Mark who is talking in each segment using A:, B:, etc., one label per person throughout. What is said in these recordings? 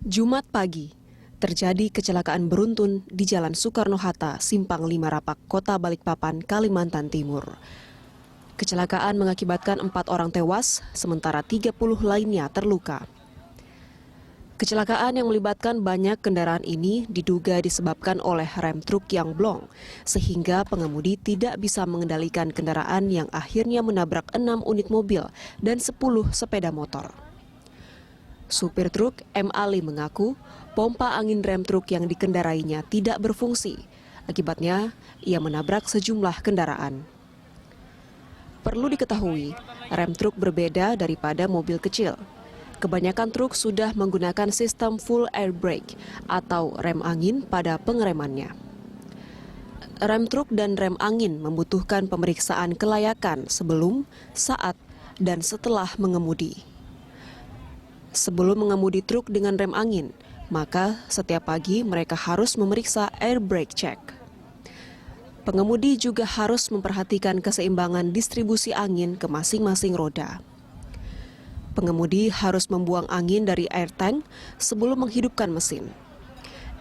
A: Jumat pagi, terjadi kecelakaan beruntun di Jalan Soekarno-Hatta, Simpang 5 Rapak, Kota Balikpapan, Kalimantan Timur. Kecelakaan mengakibatkan 4 orang tewas, sementara 30 lainnya terluka. Kecelakaan yang melibatkan banyak kendaraan ini diduga disebabkan oleh rem truk yang blong, sehingga pengemudi tidak bisa mengendalikan kendaraan yang akhirnya menabrak 6 unit mobil dan 10 sepeda motor. Supir truk M. Ali mengaku pompa angin rem truk yang dikendarainya tidak berfungsi. Akibatnya, ia menabrak sejumlah kendaraan. Perlu diketahui, rem truk berbeda daripada mobil kecil. Kebanyakan truk sudah menggunakan sistem full air brake atau rem angin pada pengeremannya. Rem truk dan rem angin membutuhkan pemeriksaan kelayakan sebelum, saat, dan setelah mengemudi. Sebelum mengemudi truk dengan rem angin, maka setiap pagi mereka harus memeriksa air brake check. Pengemudi juga harus memperhatikan keseimbangan distribusi angin ke masing-masing roda. Pengemudi harus membuang angin dari air tank sebelum menghidupkan mesin.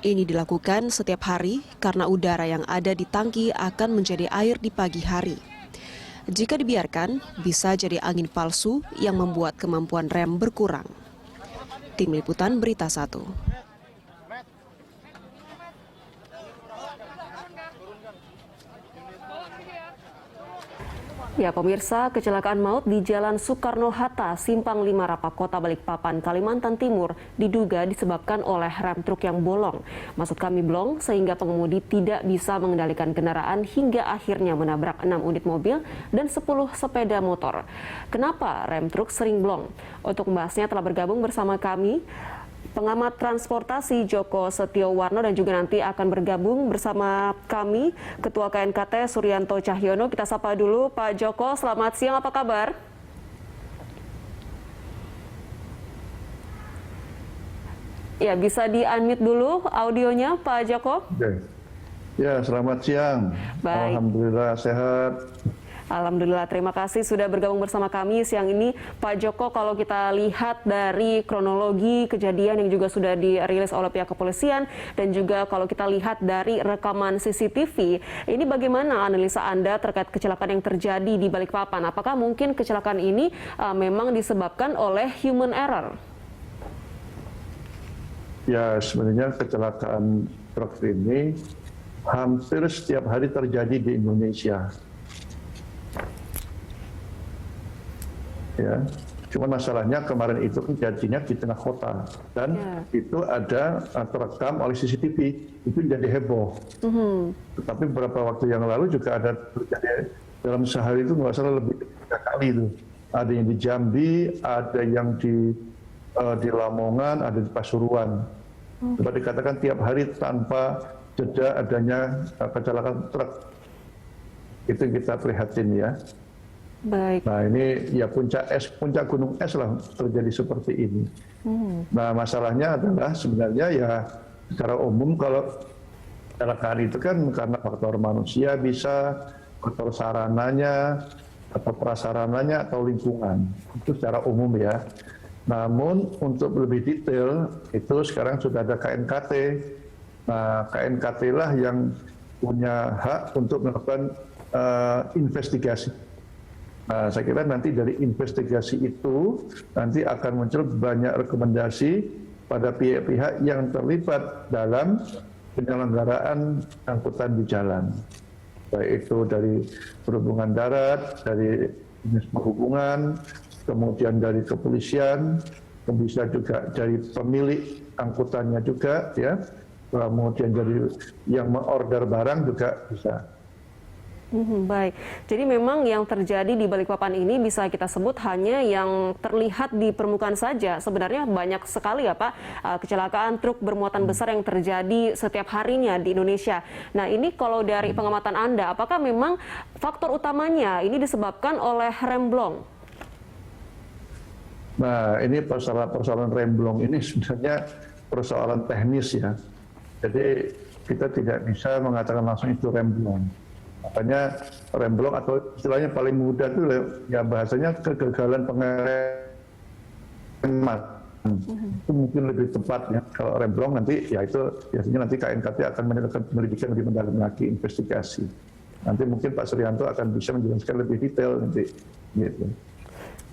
A: Ini dilakukan setiap hari karena udara yang ada di tangki akan menjadi air di pagi hari. Jika dibiarkan, bisa jadi angin palsu yang membuat kemampuan rem berkurang. Tim Liputan Berita 1.
B: Ya, pemirsa, kecelakaan maut di Jalan Soekarno-Hatta, Simpang 5 Rapak, Kota Balikpapan, Kalimantan Timur diduga disebabkan oleh rem truk yang bolong. Maksud kami blong sehingga pengemudi tidak bisa mengendalikan kendaraan hingga akhirnya menabrak 6 unit mobil dan 10 sepeda motor. Kenapa rem truk sering blong? Untuk membahasnya telah bergabung bersama kami pengamat transportasi Joko Setiowarno dan juga nanti akan bergabung bersama kami Ketua KNKT Suryanto Cahyono. Kita sapa dulu Pak Joko, selamat siang, apa kabar? Ya, bisa di-unmute dulu audionya Pak Joko.
C: Ya, selamat siang.
B: Baik.
C: Alhamdulillah sehat.
B: Alhamdulillah, terima kasih sudah bergabung bersama kami siang ini. Pak Joko, kalau kita lihat dari kronologi kejadian yang juga sudah dirilis oleh pihak kepolisian dan juga kalau kita lihat dari rekaman CCTV, ini bagaimana analisa Anda terkait kecelakaan yang terjadi di Balikpapan? Apakah mungkin kecelakaan ini memang disebabkan oleh human error?
C: Ya, sebenarnya kecelakaan truk ini hampir setiap hari terjadi di Indonesia. Ya, cuma masalahnya kemarin itu kejadiannya di tengah kota dan itu ada terekam oleh CCTV, itu jadi heboh. Tetapi beberapa waktu yang lalu juga ada terjadi dalam sehari itu nggak salah lebih dari 3 kali itu. Ada yang di Jambi, ada yang di Lamongan, ada di Pasuruan. Coba dikatakan tiap hari tanpa jeda adanya kecelakaan truk. Itu kita prihatin ya.
B: Baik.
C: Nah ini ya puncak gunung es lah terjadi seperti ini. Nah masalahnya adalah sebenarnya ya secara umum kalau kecelakaan itu kan karena faktor manusia bisa, faktor sarananya, atau prasarananya, atau lingkungan. Itu secara umum ya. Namun untuk lebih detail itu sekarang sudah ada KNKT. Nah KNKT lah yang punya hak untuk melakukan investigasi. Nah, saya kira nanti dari investigasi itu nanti akan muncul banyak rekomendasi pada pihak-pihak yang terlibat dalam penyelenggaraan angkutan di jalan. Baik itu dari perhubungan darat, dari dinas perhubungan, kemudian dari kepolisian, bisa juga dari pemilik angkutannya juga, ya, kemudian dari yang mengorder barang juga bisa.
B: Baik, jadi memang yang terjadi di Balikpapan ini bisa kita sebut hanya yang terlihat di permukaan saja. Sebenarnya banyak sekali ya Pak kecelakaan truk bermuatan besar yang terjadi setiap harinya di Indonesia. Nah ini kalau dari pengamatan Anda, apakah memang faktor utamanya ini disebabkan oleh rem blong?
C: Nah ini persoalan rem blong ini sebenarnya persoalan teknis ya. Jadi kita tidak bisa mengatakan langsung itu rem blong. Makanya rem blong atau istilahnya paling mudah itu ya bahasanya kegagalan pengereman. Itu mungkin lebih tepat ya. Kalau remblong nanti ya itu biasanya nanti KNKT akan melakukan penyelidikan lebih mendalam lagi, investigasi. Nanti mungkin Pak Suryanto akan bisa menjelaskan lebih detail nanti gitu.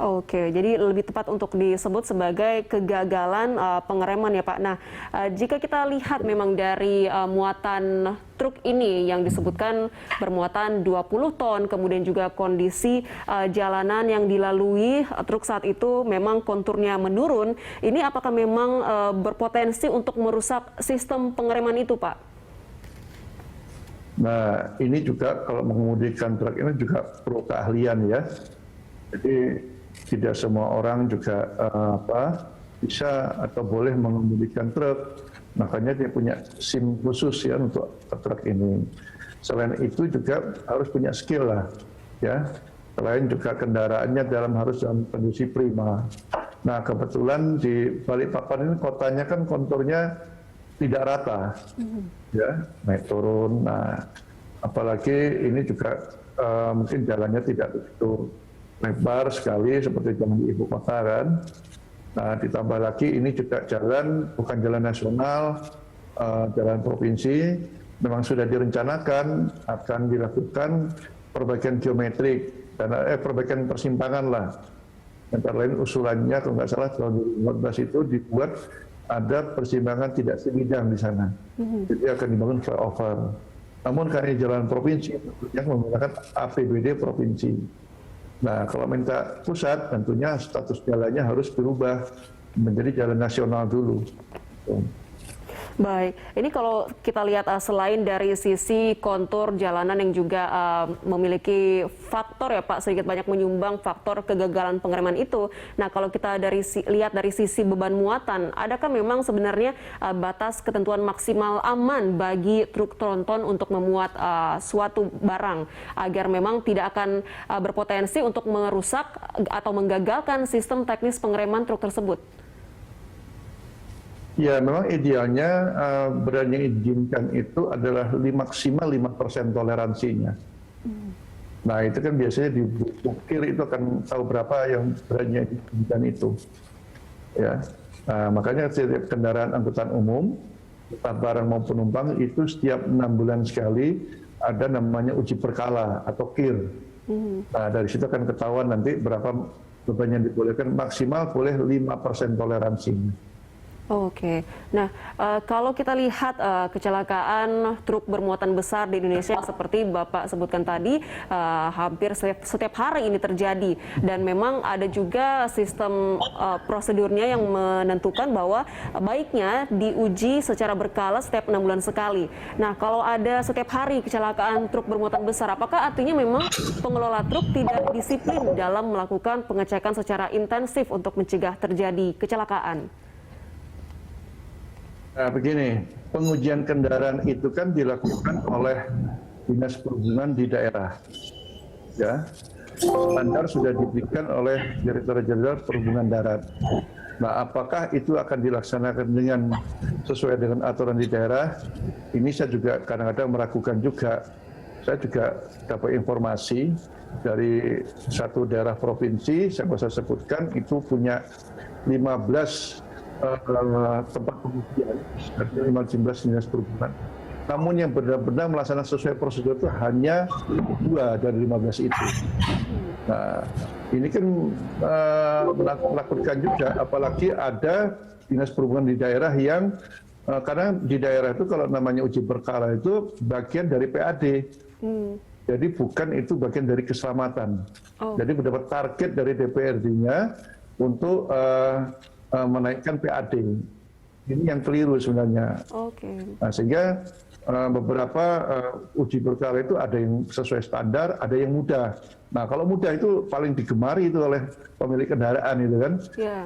B: Oke, jadi lebih tepat untuk disebut sebagai kegagalan pengereman ya Pak. Nah, jika kita lihat memang dari muatan truk ini yang disebutkan bermuatan 20 ton, kemudian juga kondisi jalanan yang dilalui truk saat itu memang konturnya menurun, ini apakah memang berpotensi untuk merusak sistem pengereman itu Pak?
C: Nah, ini juga kalau mengemudikan truk ini juga perlu keahlian ya. Jadi tidak semua orang juga bisa atau boleh mengemudikan truk. Makanya dia punya SIM khusus ya untuk truk ini. Selain itu juga harus punya skill lah ya. Selain juga kendaraannya harus dalam kondisi prima. Nah, kebetulan di Balikpapan ini kotanya kan konturnya tidak rata. Ya, naik turun. Nah, apalagi ini juga mungkin jalannya tidak begitu lebar sekali seperti jalan di ibu kota kan. Nah, ditambah lagi ini juga jalan bukan jalan nasional, jalan provinsi. Memang sudah direncanakan akan dilakukan perbaikan geometrik dan perbaikan persimpangan lah. Antara lain usulannya kalau nggak salah tahun 2014 itu dibuat ada persimpangan tidak sebidang di sana. Jadi akan dibangun flyover. Namun karena jalan provinsi yang menggunakan APBD provinsi. Nah, kalau minta pusat, tentunya status jalannya harus berubah menjadi jalan nasional dulu.
B: Baik, ini kalau kita lihat selain dari sisi kontur jalanan yang juga memiliki faktor ya Pak, sedikit banyak menyumbang faktor kegagalan pengereman itu. Nah, kalau kita lihat dari sisi beban muatan, adakah memang sebenarnya batas ketentuan maksimal aman bagi truk tronton untuk memuat suatu barang agar memang tidak akan berpotensi untuk merusak atau menggagalkan sistem teknis pengereman truk tersebut?
C: Ya, memang idealnya berat yang diizinkan itu adalah maksimal 5% toleransinya. Nah, itu kan biasanya di bukir itu akan tahu berapa yang beratnya diizinkan itu. Ya, nah, makanya setiap kendaraan angkutan umum, entah barang maupun penumpang itu setiap 6 bulan sekali ada namanya uji berkala atau KIR. Nah, dari situ akan ketahuan nanti berapa beban yang dibolehkan, maksimal boleh 5% toleransinya.
B: Oke, nah kalau kita lihat kecelakaan truk bermuatan besar di Indonesia yang seperti Bapak sebutkan tadi hampir setiap hari ini terjadi dan memang ada juga sistem prosedurnya yang menentukan bahwa baiknya diuji secara berkala setiap 6 bulan sekali. Nah, kalau ada setiap hari kecelakaan truk bermuatan besar, apakah artinya memang pengelola truk tidak disiplin dalam melakukan pengecekan secara intensif untuk mencegah terjadi kecelakaan?
C: Nah, begini, pengujian kendaraan itu kan dilakukan oleh Dinas Perhubungan di daerah. Ya, standar sudah diberikan oleh Direktorat Jenderal Perhubungan Darat. Nah, apakah itu akan dilaksanakan sesuai dengan aturan di daerah? Ini saya juga kadang-kadang meragukan juga. Saya juga dapat informasi dari satu daerah provinsi, saya bisa sebutkan, itu punya 15 tempat pengujian dari 15 dinas perhubungan. Namun yang benar-benar melaksanakan sesuai prosedur itu hanya 2 dari 15 itu. Nah, ini kan menakutkan juga, apalagi ada dinas perhubungan di daerah yang karena di daerah itu kalau namanya uji berkala itu bagian dari PAD. Jadi bukan itu bagian dari keselamatan. Jadi mendapat target dari DPRD-nya untuk menaikkan PAD. Ini yang keliru sebenarnya. Nah, sehingga beberapa uji berkala itu ada yang sesuai standar, ada yang mudah. Nah, kalau mudah itu paling digemari itu oleh pemilik kendaraan itu kan. Yeah.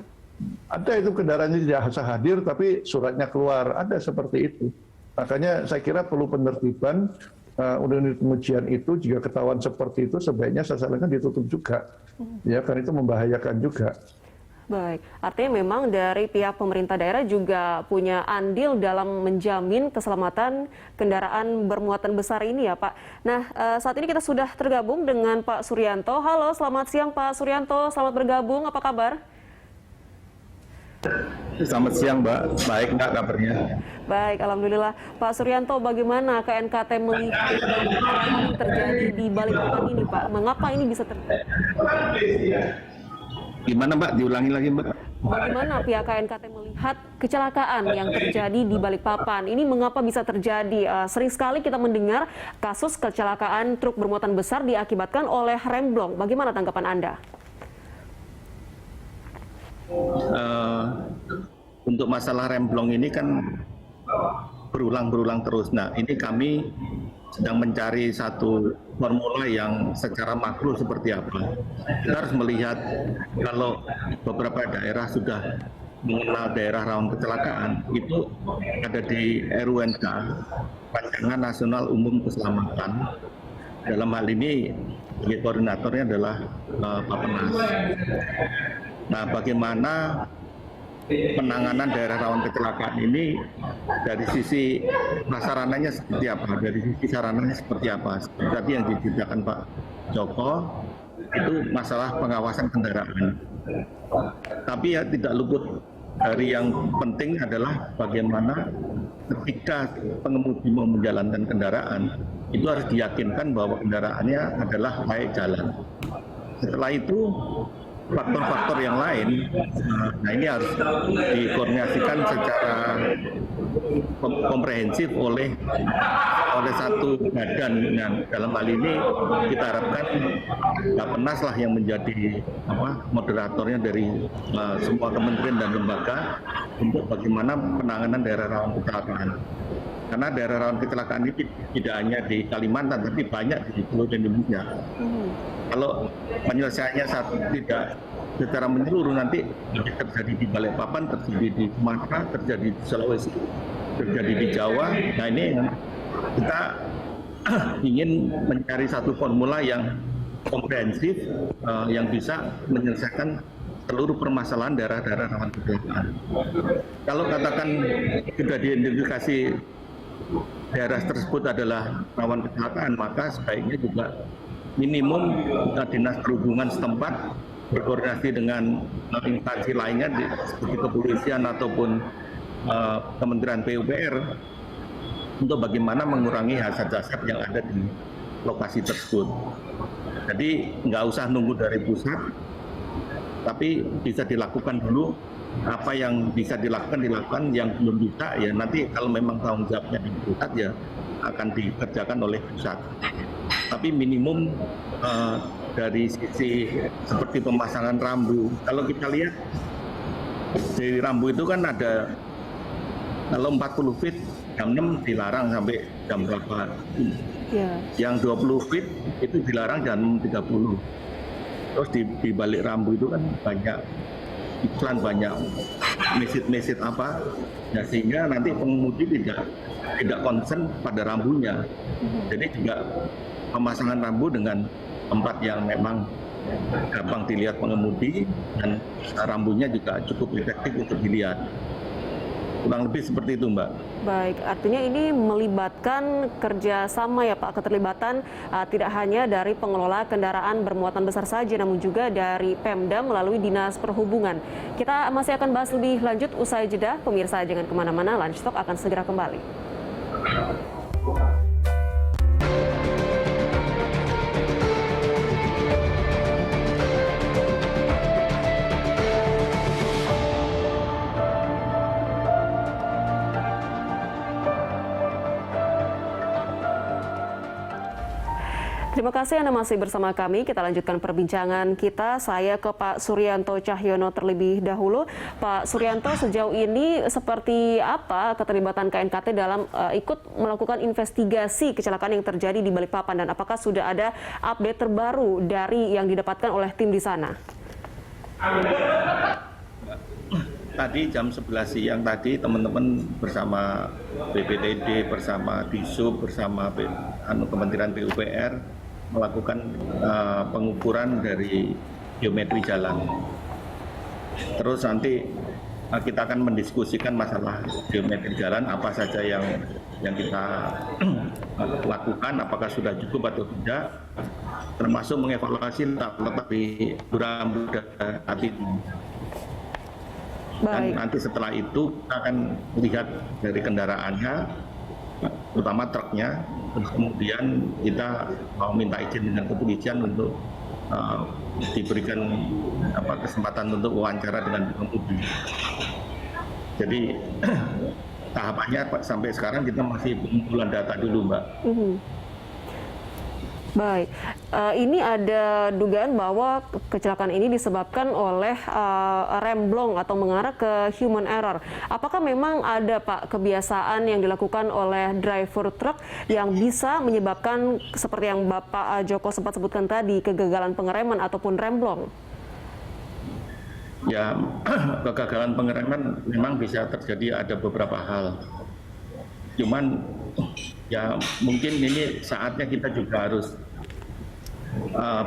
C: Ada itu kendaraannya tidak usah hadir tapi suratnya keluar, ada seperti itu. Makanya saya kira perlu penertiban unit pengujian itu. Jika ketahuan seperti itu sebaiknya saya sarankan ditutup juga. Ya, karena itu membahayakan juga.
B: Baik, artinya memang dari pihak pemerintah daerah juga punya andil dalam menjamin keselamatan kendaraan bermuatan besar ini ya Pak. Nah, saat ini kita sudah tergabung dengan Pak Suryanto. Halo, selamat siang Pak Suryanto, selamat bergabung, apa kabar?
C: Selamat siang, Mbak. Baik nggak kabarnya?
B: Baik, alhamdulillah. Pak Suryanto, bagaimana KNKT melihat apa yang terjadi di Balikpapan ini, Pak? Mengapa ini bisa terjadi?
C: Gimana, Mbak? Diulangi lagi, Mbak.
B: Bagaimana pihak KNKT melihat kecelakaan yang terjadi di Balikpapan? Ini mengapa bisa terjadi? Sering sekali kita mendengar kasus kecelakaan truk bermuatan besar diakibatkan oleh rem blong. Bagaimana tanggapan Anda?
D: Untuk masalah rem blong ini kan berulang terus. Nah, ini kami sedang mencari satu formula yang secara makro seperti apa. Kita harus melihat kalau beberapa daerah sudah mengenal daerah rawan kecelakaan, itu ada di RUNK, Rancangan Nasional Umum Keselamatan. Dalam hal ini, koordinatornya adalah Bappenas. Nah, bagaimana penanganan daerah rawan kecelakaan ini dari sisi prasarananya seperti apa, dari sisi sarananya seperti apa. Seperti tadi yang diceritakan Pak Joko, itu masalah pengawasan kendaraan. Tapi ya tidak luput dari yang penting adalah bagaimana ketika pengemudi mau menjalankan kendaraan, itu harus diyakinkan bahwa kendaraannya adalah layak jalan. Setelah itu, faktor-faktor yang lain, nah ini harus dikoordinasikan secara komprehensif oleh satu badan. Nah, dalam hal ini kita harapkan Bappenas lah yang menjadi moderatornya dari semua kementerian dan lembaga untuk bagaimana penanganan daerah rawan kecelakaan. Karena daerah rawan kecelakaan ini tidak hanya di Kalimantan, tapi banyak di seluruh Indonesia. Kalau penyelesaiannya tidak secara menyeluruh, nanti terjadi di Balikpapan, terjadi di Sumatera, terjadi di Sulawesi, terjadi di Jawa. Nah, ini kita ingin mencari satu formula yang komprehensif, yang bisa menyelesaikan seluruh permasalahan daerah-daerah rawan kecelakaan. Kalau katakan sudah diidentifikasi daerah tersebut adalah rawan kecelakaan, maka sebaiknya juga minimum dinas perhubungan setempat berkoordinasi dengan instansi lainnya seperti kepolisian ataupun Kementerian PUPR untuk bagaimana mengurangi hazard-hazard yang ada di lokasi tersebut. Jadi nggak usah nunggu dari pusat, tapi bisa dilakukan dulu. Apa yang bisa dilakukan, yang belum bisa ya nanti kalau memang tanggung jawabnya di pusat ya akan dikerjakan oleh pusat. Tapi minimum dari sisi seperti pemasangan rambu, kalau kita lihat dari rambu itu kan ada, kalau 40 feet jam 6 dilarang sampai jam berapa, yang 20 feet itu dilarang jam 30. Terus di balik rambu itu kan banyak iklan, banyak message apa, ya, sehingga nanti pengemudi tidak concern pada rambunya. Jadi juga pemasangan rambu dengan tempat yang memang gampang dilihat pengemudi dan rambunya juga cukup efektif untuk dilihat. Kurang lebih seperti itu, Mbak.
B: Baik, artinya ini melibatkan kerjasama ya Pak, keterlibatan tidak hanya dari pengelola kendaraan bermuatan besar saja, namun juga dari Pemda melalui Dinas Perhubungan. Kita masih akan bahas lebih lanjut usai jeda. Pemirsa jangan kemana-mana, Lunch Talk akan segera kembali. Terima kasih Anda masih bersama kami. Kita lanjutkan perbincangan kita. Saya ke Pak Suryanto Cahyono terlebih dahulu. Pak Suryanto, sejauh ini seperti apa keterlibatan KNKT dalam ikut melakukan investigasi kecelakaan yang terjadi di Balikpapan, dan apakah sudah ada update terbaru dari yang didapatkan oleh tim di sana?
D: Tadi jam 11 siang tadi teman-teman bersama BPTD, bersama Disub, bersama Kementerian PUPR melakukan pengukuran dari geometri jalan. Terus nanti kita akan mendiskusikan masalah geometri jalan, apa saja yang kita lakukan, apakah sudah cukup atau tidak, termasuk mengevaluasi letak di rambu dan hati. Dan
B: Baik.
D: nanti setelah itu kita akan lihat dari kendaraannya, terutama truknya, terus kemudian kita mau minta izin dengan kepolisian untuk diberikan kesempatan untuk wawancara dengan pengemudi. Jadi tahapannya sampai sekarang kita masih pengumpulan data dulu, Mbak.
B: Baik, ini ada dugaan bahwa kecelakaan ini disebabkan oleh rem blong atau mengarah ke human error. Apakah memang ada Pak kebiasaan yang dilakukan oleh driver truk yang bisa menyebabkan seperti yang Bapak Joko sempat sebutkan tadi, kegagalan pengereman ataupun rem blong?
D: Ya, kegagalan pengereman memang bisa terjadi, ada beberapa hal. Cuman ya mungkin ini saatnya kita juga harus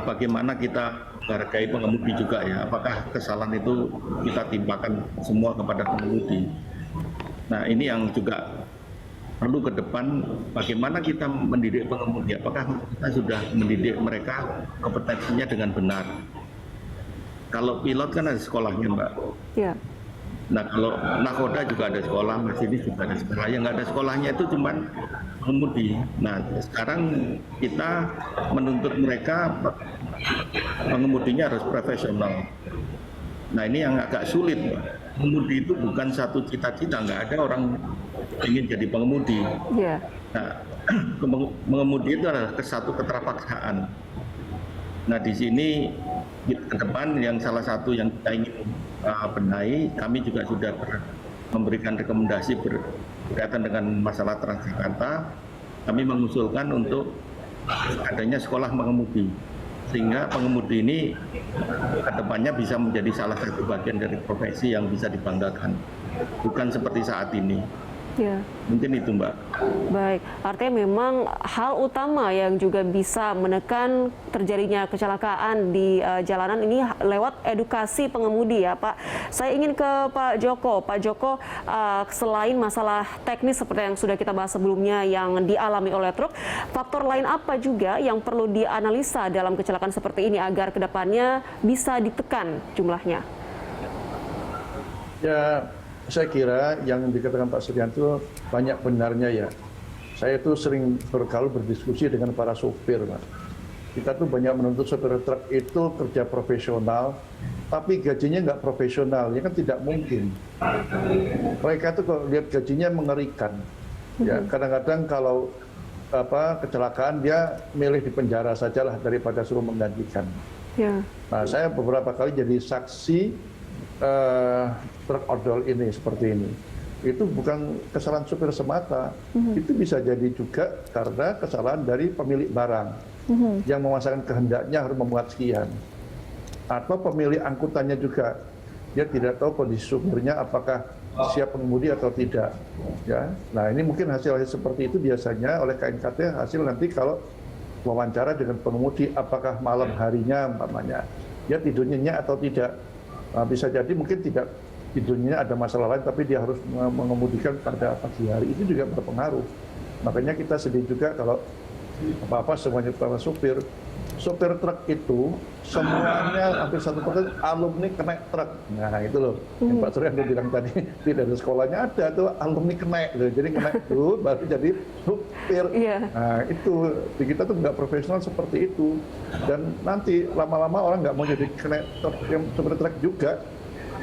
D: bagaimana kita menghargai pengemudi juga ya. Apakah kesalahan itu kita timpakan semua kepada pengemudi. Nah ini yang juga perlu ke depan, bagaimana kita mendidik pengemudi. Apakah kita sudah mendidik mereka kompetensinya dengan benar. Kalau pilot kan ada sekolahnya, Mbak.
B: Ya.
D: Nah kalau nakoda juga ada sekolah, masinis juga ada sekolah. Yang nggak ada sekolahnya itu cuma pengemudi. Nah sekarang kita menuntut mereka pengemudinya harus profesional. Nah ini yang agak sulit. Pengemudi itu bukan satu cita-cita, nggak ada orang ingin jadi pengemudi.
B: Ya.
D: Nah mengemudi itu adalah satu keterpaksaan. Nah di sini ke depan yang salah satu yang kita ingin benahi, kami juga sudah memberikan rekomendasi berkaitan dengan masalah Transjakarta. Kami mengusulkan untuk adanya sekolah mengemudi, sehingga pengemudi ini ke depannya bisa menjadi salah satu bagian dari profesi yang bisa dibanggakan, bukan seperti saat ini.
B: Ya.
D: Mungkin itu, Mbak.
B: Baik, artinya memang hal utama yang juga bisa menekan terjadinya kecelakaan di jalanan ini lewat edukasi pengemudi ya Pak. Saya ingin ke Pak Joko. Pak Joko, selain masalah teknis seperti yang sudah kita bahas sebelumnya yang dialami oleh truk, faktor lain apa juga yang perlu dianalisa dalam kecelakaan seperti ini agar kedepannya bisa ditekan jumlahnya?
C: Ya, saya kira yang dikatakan Pak Suryanto banyak benarnya ya. Saya itu sering berdiskusi dengan para sopir, Mas. Kita tuh banyak menuntut sopir truk itu kerja profesional, tapi gajinya nggak profesional, ya kan tidak mungkin. Mereka tuh kalau lihat gajinya mengerikan. Ya, kadang-kadang kalau kecelakaan dia milih di penjara sajalah daripada suruh menggantikan.
B: Ya.
C: Nah, saya beberapa kali jadi saksi truk odol ini seperti ini. Itu bukan kesalahan supir semata, itu bisa jadi juga karena kesalahan dari pemilik barang yang memasakkan kehendaknya harus memuat sekian, atau pemilik angkutannya juga dia tidak tahu kondisi supirnya apakah siap pengemudi atau tidak. Ya, nah ini mungkin hasil seperti itu biasanya oleh KNKT hasil nanti kalau wawancara dengan pengemudi apakah malam harinya umpamanya dia tidurnya nyenyak atau tidak. Nah, bisa jadi mungkin tidak tidurnya ada masalah lain, tapi dia harus mengemudikan pada pagi hari, itu juga berpengaruh. Makanya kita sedih juga kalau apa-apa semuanya para sopir truk itu semuanya hampir 1% alumni kena truk. Nah itu loh, yang Pak Suryanto bilang tadi tidak ada sekolahnya, ada tuh alumni kena, jadi kena itu baru jadi supir. Nah itu di kita tuh nggak profesional seperti itu, dan nanti lama-lama orang nggak mau jadi kena truk, yang supir truk juga.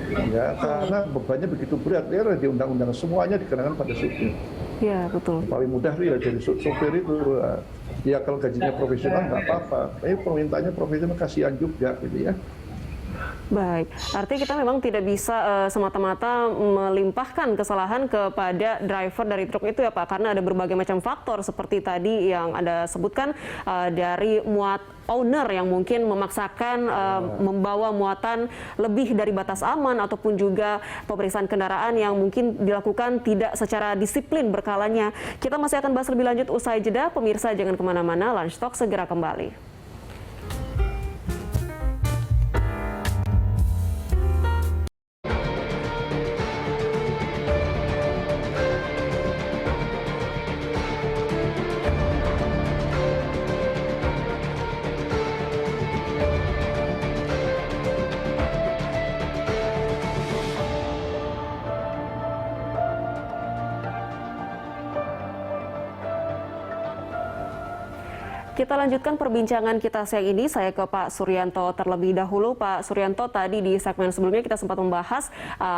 C: Ya, karena bebannya begitu berat, ya di undang-undang semuanya dikenakan pada supir.
B: Iya, betul.
C: Yang paling mudah ya jadi supir itu. Ya kalau gajinya profesional nggak apa-apa, tapi permintaannya profesional kasihan juga gitu ya.
B: Baik, artinya kita memang tidak bisa semata-mata melimpahkan kesalahan kepada driver dari truk itu ya Pak, karena ada berbagai macam faktor seperti tadi yang Anda sebutkan, dari owner yang mungkin memaksakan membawa muatan lebih dari batas aman, ataupun juga pemeriksaan kendaraan yang mungkin dilakukan tidak secara disiplin berkalanya. Kita masih akan bahas lebih lanjut usai jeda. Pemirsa jangan kemana-mana, Lunch Talk segera kembali. Kita lanjutkan perbincangan kita siang ini. Saya ke Pak Suryanto terlebih dahulu. Pak Suryanto, tadi di segmen sebelumnya kita sempat membahas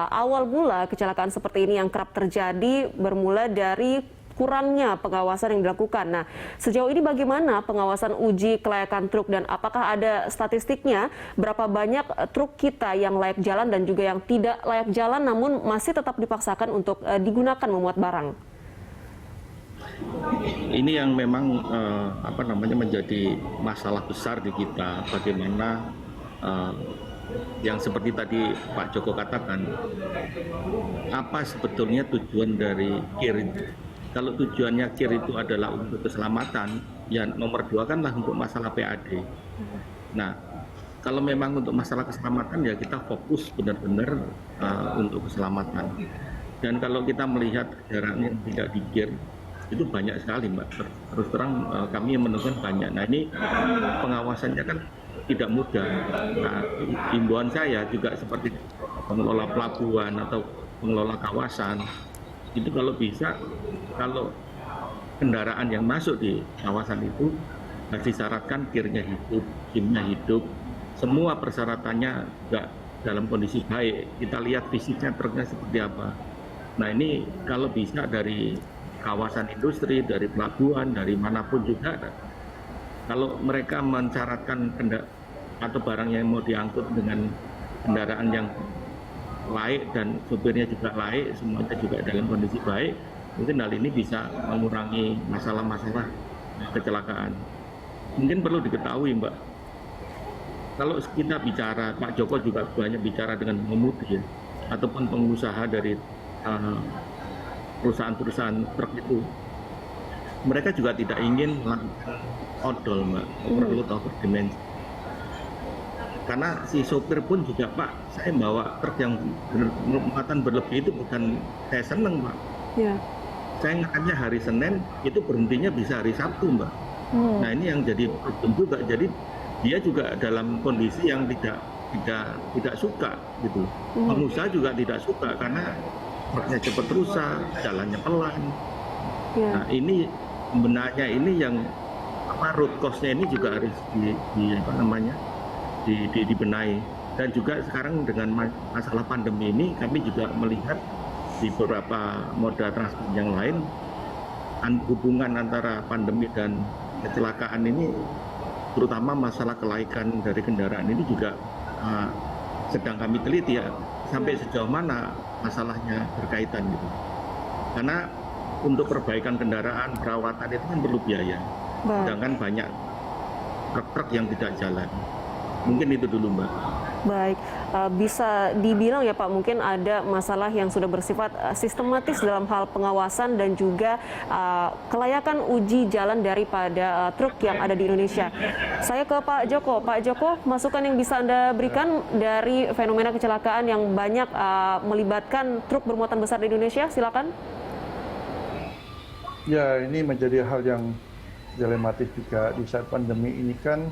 B: awal mula kecelakaan seperti ini yang kerap terjadi bermula dari kurangnya pengawasan yang dilakukan. Nah, sejauh ini bagaimana pengawasan uji kelayakan truk dan apakah ada statistiknya berapa banyak truk kita yang layak jalan dan juga yang tidak layak jalan namun masih tetap dipaksakan untuk digunakan memuat barang?
D: Ini yang memang menjadi masalah besar di kita, bagaimana yang seperti tadi Pak Joko katakan, apa sebetulnya tujuan dari KIR itu? Kalau tujuannya KIR itu adalah untuk keselamatan, ya nomor 2 kan lah untuk masalah PAD. Nah, kalau memang untuk masalah keselamatan ya kita fokus benar-benar untuk keselamatan. Dan kalau kita melihat kendaraan yang tidak di KIR, itu banyak sekali, Mbak. Terus terang kami menemukan banyak. Nah, ini pengawasannya kan tidak mudah. Nah, himbauan saya juga seperti pengelola pelabuhan atau pengelola kawasan, itu kalau bisa, kalau kendaraan yang masuk di kawasan itu harus disyaratkan KIR-nya hidup, SIM-nya hidup, semua persyaratannya juga dalam kondisi baik. Kita lihat fisiknya truknya seperti apa. Nah, ini kalau bisa dari kawasan industri, dari pelabuhan, dari manapun juga, kalau mereka mensyaratkan atau barang yang mau diangkut dengan kendaraan yang layak dan supirnya juga layak, semuanya juga dalam kondisi baik, mungkin hal ini bisa mengurangi masalah-masalah kecelakaan. Mungkin perlu diketahui, Mbak, kalau kita bicara, Pak Joko juga banyak bicara dengan pengemudi ya, ataupun pengusaha dari perusahaan-perusahaan truk itu, mereka juga tidak ingin odol, Mbak, overload, overdimension. Karena si sopir pun juga, Pak, saya bawa truk yang muatan berlebih itu bukan saya seneng, Pak.
B: Ya.
D: Saya ngangkatnya hari Senin, itu berhentinya bisa hari Sabtu, Mbak. Nah, ini yang jadi problem juga. Jadi dia juga dalam kondisi yang tidak suka gitu. Pengusaha juga tidak suka karena truknya cepat rusak, jalannya pelan.
B: Ya.
D: Nah, ini sebenarnya ini yang root cause-nya ini juga harus dibenahi. Dan juga sekarang dengan masalah pandemi ini, kami juga melihat di beberapa moda transport yang lain, hubungan antara pandemi dan kecelakaan ini, terutama masalah kelaikan dari kendaraan ini juga sedang kami teliti ya, sampai sejauh mana masalahnya berkaitan gitu. Karena untuk perbaikan kendaraan, perawatan itu kan perlu biaya. Sedangkan banyak truk-truk yang tidak jalan. Mungkin itu dulu, Mbak.
B: Baik, bisa dibilang ya Pak, mungkin ada masalah yang sudah bersifat sistematis dalam hal pengawasan dan juga kelayakan uji jalan daripada truk yang ada di Indonesia. Saya ke Pak Joko. Pak Joko, masukan yang bisa Anda berikan dari fenomena kecelakaan yang banyak melibatkan truk bermuatan besar di Indonesia, silakan.
C: Ya, ini menjadi hal yang dilematis juga di saat pandemi ini kan.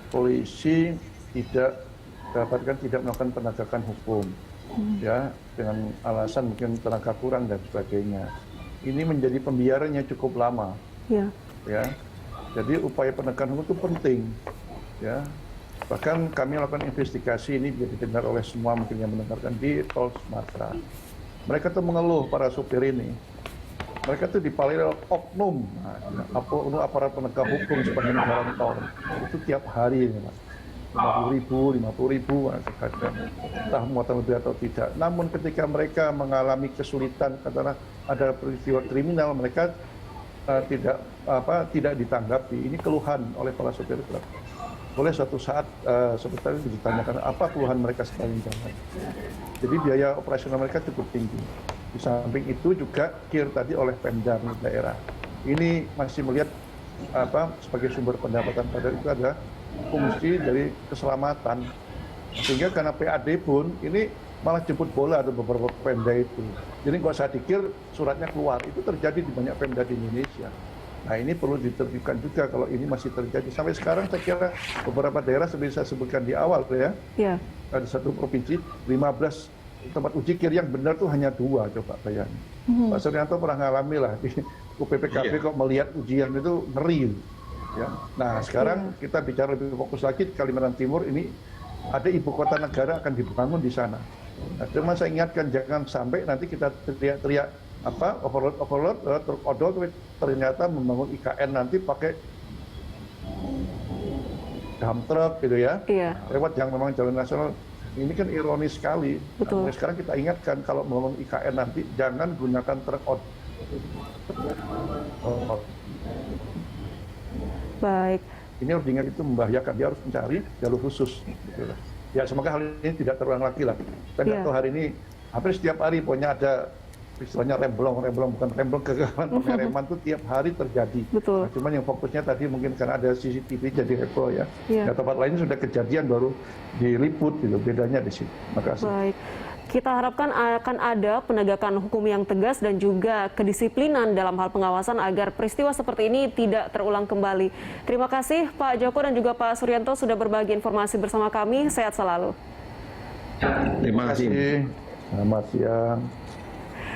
C: Polisi tidak melakukan penegakan hukum, ya, dengan alasan mungkin tenaga kurang dan sebagainya. Ini menjadi pembiarannya cukup lama, ya. Jadi upaya penegakan hukum itu penting, ya. Bahkan kami melakukan investigasi, ini bisa didengar oleh semua mungkin yang mendengarkan di Tol Sumatera. Mereka tuh mengeluh para supir ini. Mereka tuh dipalai oknum, aparat penegak hukum sebagai jalan tol. Itu tiap hari, Pak. 50.000, entah muatan lebih atau tidak. Namun ketika mereka mengalami kesulitan, katakanlah ada peristiwa kriminal, mereka tidak ditanggapi. Ini keluhan oleh para supir truk. Boleh suatu saat sebenarnya ditanyakan apa keluhan mereka sepanjang jalan. Jadi biaya operasional mereka cukup tinggi. Di samping itu juga KIR tadi oleh Pemda daerah. Ini masih melihat sebagai sumber pendapatan, padahal itu ada fungsi dari keselamatan. Sehingga karena PAD pun ini malah jemput bola atau beberapa Pemda itu. Jadi kalau saya dikir suratnya keluar, itu terjadi di banyak Pemda di Indonesia. Nah, ini perlu ditertibkan juga kalau ini masih terjadi. Sampai sekarang saya kira beberapa daerah seperti saya sebutkan di awal ya. Ada satu provinsi 15 tempat uji KIR yang benar tuh hanya 2, coba bayangin. Pak Suryanto pernah ngalami lah di UPPKB kok melihat ujian itu ngeri. Ya. Nah, sekarang kita bicara lebih fokus lagi di Kalimantan Timur ini ada ibu kota negara akan dibangun di sana. Nah, cuma saya ingatkan jangan sampai nanti kita teriak-teriak overload truk odol ternyata membangun IKN nanti pakai dump truck gitu ya.
B: Iya.
C: Lewat yang memang jalan nasional. Ini kan ironis sekali.
B: Betul.
C: Nah, sekarang kita ingatkan kalau membangun IKN nanti jangan gunakan truk odol.
B: Baik.
C: Ini harus diingat, itu membahayakan, dia harus mencari jalur khusus. Gitu lah. Ya semoga hal ini tidak terulang lagi lah. Saya nggak tahu hari ini, hampir setiap hari pokoknya ada istilahnya remblong bukan remblong kegagalan pengereman itu tiap hari terjadi.
B: Betul.
C: Nah, cuman yang fokusnya tadi mungkin karena ada CCTV jadi heboh ya.
B: Iya.
C: Nah, tempat lain sudah kejadian baru diliput gitu, bedanya di situ. Makasih.
B: Baik. Kita harapkan akan ada penegakan hukum yang tegas dan juga kedisiplinan dalam hal pengawasan agar peristiwa seperti ini tidak terulang kembali. Terima kasih Pak Joko dan juga Pak Suryanto sudah berbagi informasi bersama kami. Sehat selalu.
D: Terima kasih.
C: Selamat siang.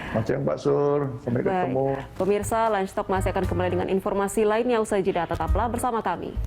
C: Selamat siang Pak Sur. Sampai ketemu.
B: Pemirsa, Lunch Talk masih akan kembali dengan informasi lainnya usai jeda. Tetaplah bersama kami.